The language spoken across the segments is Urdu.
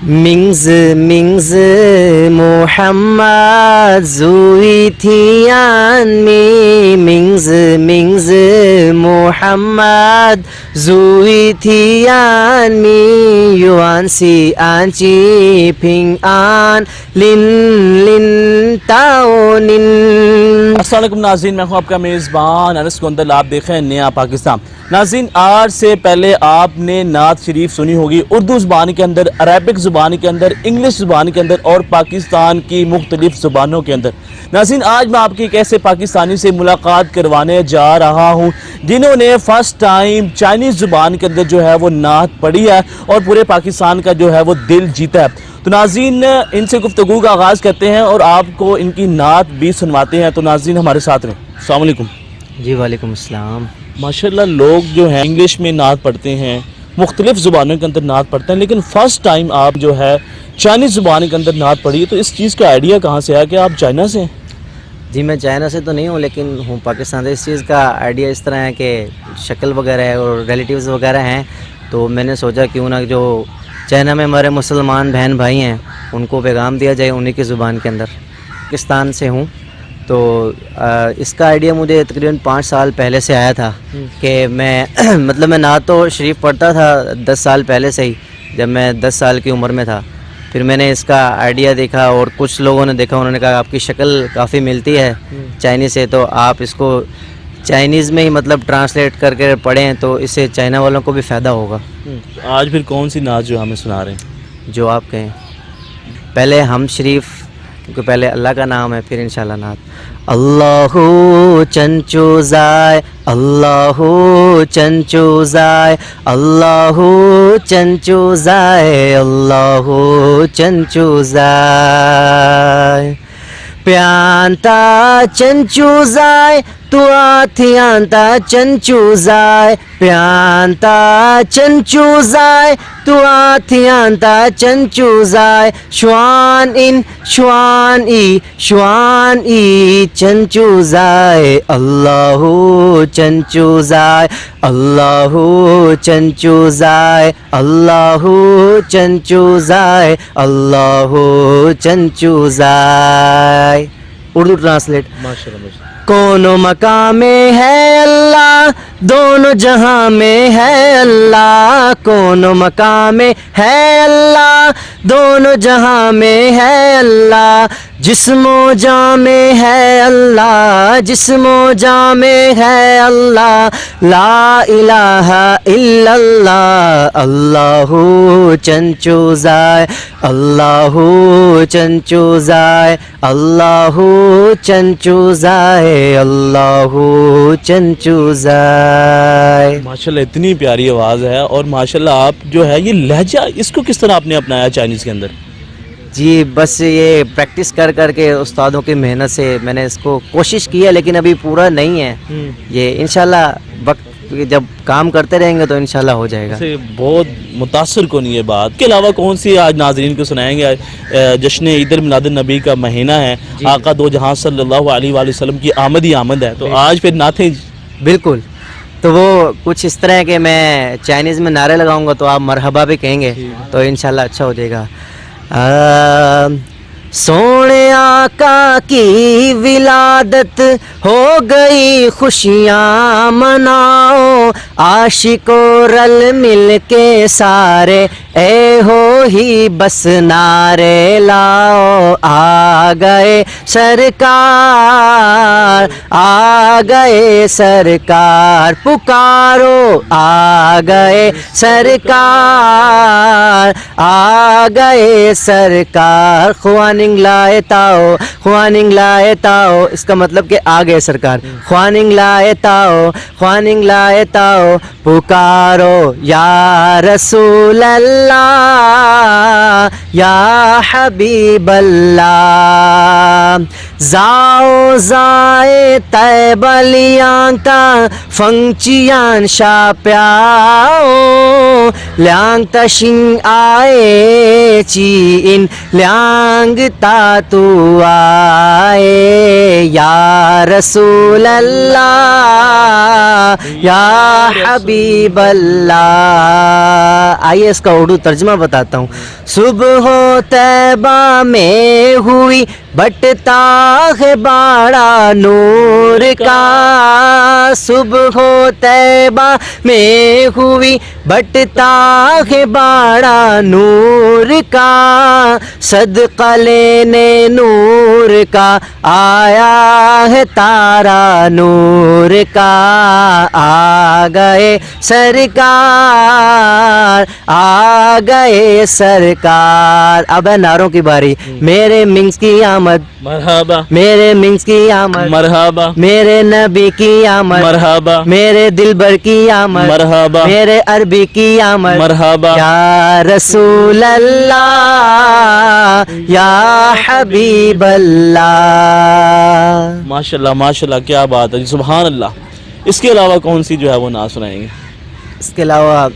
Mingz Muhammad Zuitian mi Mingz Muhammad Zuitian mi Yuan si anchi ping an lin tao nin. السلام علیکم ناظرین، میں ہوں آپ کا میزبان انس گوندل، آپ دیکھ رہے ہیں نیا پاکستان۔ ناظرین، آج سے پہلے آپ نے نعت شریف سنی ہوگی اردو زبان کے اندر، عربک زبان کے اندر، انگلش زبان کے اندر اور پاکستان کی مختلف زبانوں کے اندر۔ ناظرین، آج میں آپ کی ایک ایسے پاکستانی سے ملاقات کروانے جا رہا ہوں جنہوں نے فرسٹ ٹائم چائنیز زبان کے اندر جو ہے وہ نعت پڑھی ہے اور پورے پاکستان کا جو ہے وہ دل جیتا ہے۔ تو ناظرین، ان سے گفتگو کا آغاز کرتے ہیں اور آپ کو ان کی نعت بھی سنواتے ہیں۔ تو ناظرین ہمارے ساتھ رہیں۔ السلام علیکم جی وعلیکم السلام۔ ماشاءاللہ، لوگ جو ہیں انگلش میں نعت پڑھتے ہیں، مختلف زبانوں کے اندر نعت پڑھتے ہیں، لیکن فرسٹ ٹائم آپ جو ہے چائنیز زبان کے اندر نعت پڑھی ہے، تو اس چیز کا آئیڈیا کہاں سے ہے کہ آپ چائنا سے ہیں؟ جی میں چائنا سے تو نہیں ہوں، لیکن ہوں پاکستان سے۔ اس چیز کا آئیڈیا اس طرح ہے کہ شکل وغیرہ ہے اور ریلیٹیوز وغیرہ ہیں، تو میں نے سوچا کیوں نہ جو چائنا میں ہمارے مسلمان بہن بھائی ہیں ان کو پیغام دیا جائے انہی کی زبان کے اندر۔ پاکستان سے ہوں، تو اس کا آئیڈیا مجھے تقریباً 5 سال پہلے سے آیا تھا کہ میں مطلب میں نعت تو شریف پڑھتا تھا 10 سال پہلے سے ہی، جب میں 10 سال کی عمر میں تھا۔ پھر میں نے اس کا آئیڈیا دیکھا اور کچھ لوگوں نے دیکھا، انہوں نے کہا آپ کی شکل کافی ملتی ہے چائنیز سے، تو آپ اس کو چائنیز میں ہی مطلب ٹرانسلیٹ کر کے پڑھیں تو اس سے چائنا والوں کو بھی فائدہ ہوگا۔ آج پھر کون سی نعت جو ہمیں سنا رہے ہیں؟ جو آپ کہیں، پہلے ہم شریف، کیونکہ پہلے اللہ کا نام ہے، پھر انشاءاللہ نعت۔ اللہ چنچو زائے، اللہ چنچو زائے، اللہ چنچو زائے، اللہ چنچو زائے، پیانتا چنچو زائے تو آتھیانتا چنچو زائے، پیانتا چنچو زائے تو آتھیانتا چنچو زائے، شوان ای چنچو زائے، اللہ چنچو زائے، اللہ چنچو زائے، اللہ چنچو زائے، اللہ چنچو زائے۔ اردو ٹرانسلیٹ۔ ماشاءاللہ۔ کونوں مقام میں ہے اللہ، دونوں جہاں میں ہے اللہ، کونوں مقام میں ہے اللہ، دونوں جہاں میں ہے اللہ، جسم و جاں میں ہے اللہ، جسم و جاں میں ہے اللہ، لا الہ الا اللہ، اللہ چنچو زائے، اللہ چنچو زائے، اللہ چنچو زائے، اللہ چنچو زائے۔ ماشاءاللہ، اتنی پیاری آواز ہے، اور ماشاءاللہ آپ جو ہے یہ لہجہ، اس کو کس طرح آپ نے اپنایا چائنیز کے اندر؟ جی بس یہ پریکٹس کر کر کے استادوں کی محنت سے میں نے اس کو کوشش کی ہے، لیکن ابھی پورا نہیں ہے۔ یہ انشاءاللہ وقت جب کام کرتے رہیں گے تو انشاءاللہ ہو جائے گا۔ بہت متاثر کن یہ بات۔ اس کے علاوہ کون سی آج ناظرین کو سنائیں گے؟ جشن عید میلاد النبی کا مہینہ ہے، آقا دو جہاں صلی اللہ علیہ وآلہ وسلم کی آمد ہی آمد ہے، تو آج پھر نعتیں۔ بالکل، تو وہ کچھ اس طرح ہے کہ میں چائنیز میں نعرے لگاؤں گا تو آپ مرحبا بھی کہیں گے، تو انشاءاللہ اچھا ہو جائے گا۔ سونے آقا کی ولادت ہو گئی، خوشیاں مناؤ، عاشق و رل مل کے سارے، اے ہو ہی بس نعرے لاؤ، آ گئے سرکار، آ گئے سرکار، پکارو آ گئے سرکار، آ گئے سرکار، خواننگ لائے تاؤ، خواننگ لائے تاؤ، اس کا مطلب کہ آ گئے سرکار، خواننگ لائے تاؤ، خواننگ لائے تاؤ، پکارو یا رسول اللہ، یا حبیب اللہ زاؤ زائے طیبہ لیاں تا فنگچیان شا پیاؤ لیاں تا شنگ آئے چی ان لیاں تا تو آئے یا رسول اللہ یا حبیب اللہ. آئیے اس کا اردو ترجمہ بتاتا ہوں. صبح طیبہ میں ہوئی بٹتا ہے باڑا نور کا, صبح طیبہ میں ہوئی بٹتا ہے باڑا نور کا, صدقہ لینے نور کا آیا ہے تارا نور کا, آ گئے سرکار آ گئے سرکار. اب ہے نعروں کی باری. میرے منگس کی آمد مرحبا, میرے منگس کی آمد مرحبا, میرے نبی کی آمد مرحبا, میرے دلبر کی آمد مرحبا, میرے عربی کی آمد مرحبا, یا رسول اللہ یا حبیب اللہ. ماشاءاللہ ماشاءاللہ, کیا بات ہے جی, سبحان اللہ. اس کے علاوہ کون سی جو ہے وہ نعت سنائیں گے؟ اس کے علاوہ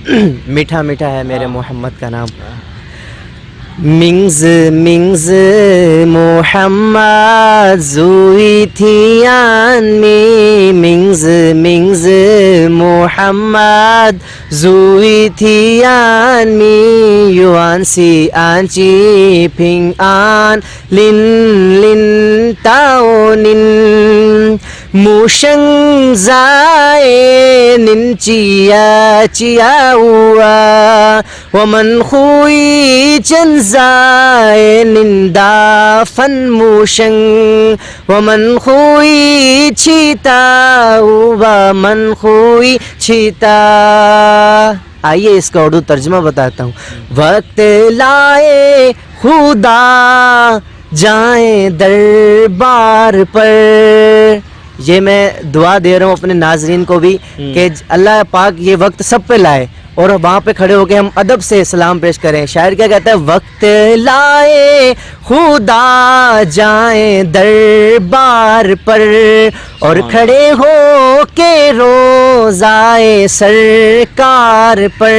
میٹھا میٹھا ہے میرے محمد کا نام. منگز منگز محمد زوئی تھی آنمی, منگز منگز محمد زوئی تھی آنمی, یوان سی آنچی پھنگ آن لن لن تاؤ نن موشنگ زائے نن چیا چیا ہوا ومن خوئی چن زائے نندا فن موشنگ ومن خوئی چھیتا ہوا من خوئی چھیتا. آئیے اس کا اردو ترجمہ بتاتا ہوں. وقت لائے خدا جائیں دربار پر, یہ میں دعا دے رہا ہوں اپنے ناظرین کو بھی کہ اللہ پاک یہ وقت سب پہ لائے اور وہاں پہ کھڑے ہو کے ہم ادب سے سلام پیش کریں. شاعر کیا کہتا ہے؟ وقت لائے خدا جائیں دربار پر اور کھڑے ہو کے روزائے سرکار پر,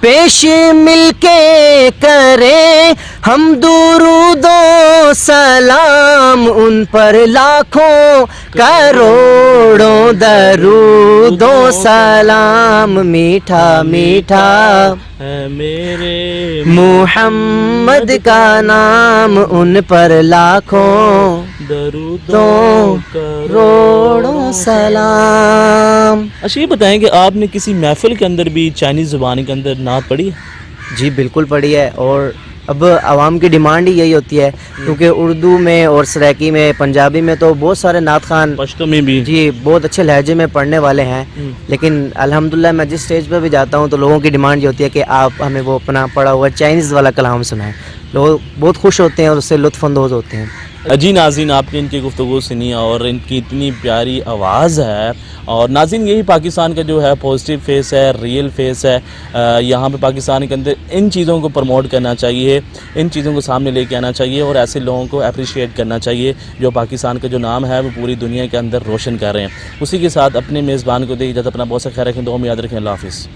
پیش مل کے کریں ہم درود و سلام ان پر لاکھوں کروڑوں درود و سلام. میٹھا میٹھا ہے میرے محمد کا نام ان پر لاکھوں درودوں کروڑوں سلام. اچھا یہ بتائیں کہ آپ نے کسی محفل کے اندر بھی چائنیز زبان کے اندر نعت پڑھی ہے؟ جی بالکل پڑھی ہے, اور اب عوام کی ڈیمانڈ ہی یہی ہوتی ہے کیونکہ اردو میں اور سرائکی میں پنجابی میں تو بہت سارے نعت خان پشتو میں بھی جی بہت اچھے لہجے میں پڑھنے والے ہیں, لیکن الحمدللہ میں جس اسٹیج پہ بھی جاتا ہوں تو لوگوں کی ڈیمانڈ یہ ہوتی ہے کہ آپ ہمیں وہ اپنا پڑھا ہوا چائنیز والا کلام سنائیں. لوگ بہت خوش ہوتے ہیں اور اس سے لطف اندوز ہوتے ہیں. جی ناظرین, آپ نے ان کی گفتگو سنی اور ان کی اتنی پیاری آواز ہے, اور ناظرین یہی پاکستان کا جو ہے پازیٹیو فیس ہے, ریئل فیس ہے. یہاں پہ پاکستان کے اندر ان چیزوں کو پروموٹ کرنا چاہیے, ان چیزوں کو سامنے لے کے آنا چاہیے اور ایسے لوگوں کو اپریشیٹ کرنا چاہیے جو پاکستان کا جو نام ہے وہ پوری دنیا کے اندر روشن کر رہے ہیں. اسی کے ساتھ اپنے میزبان کو دے اجازت, اپنا بہت سا خیال رکھیں, دعا میں یاد رکھیں. اللہ حافظ.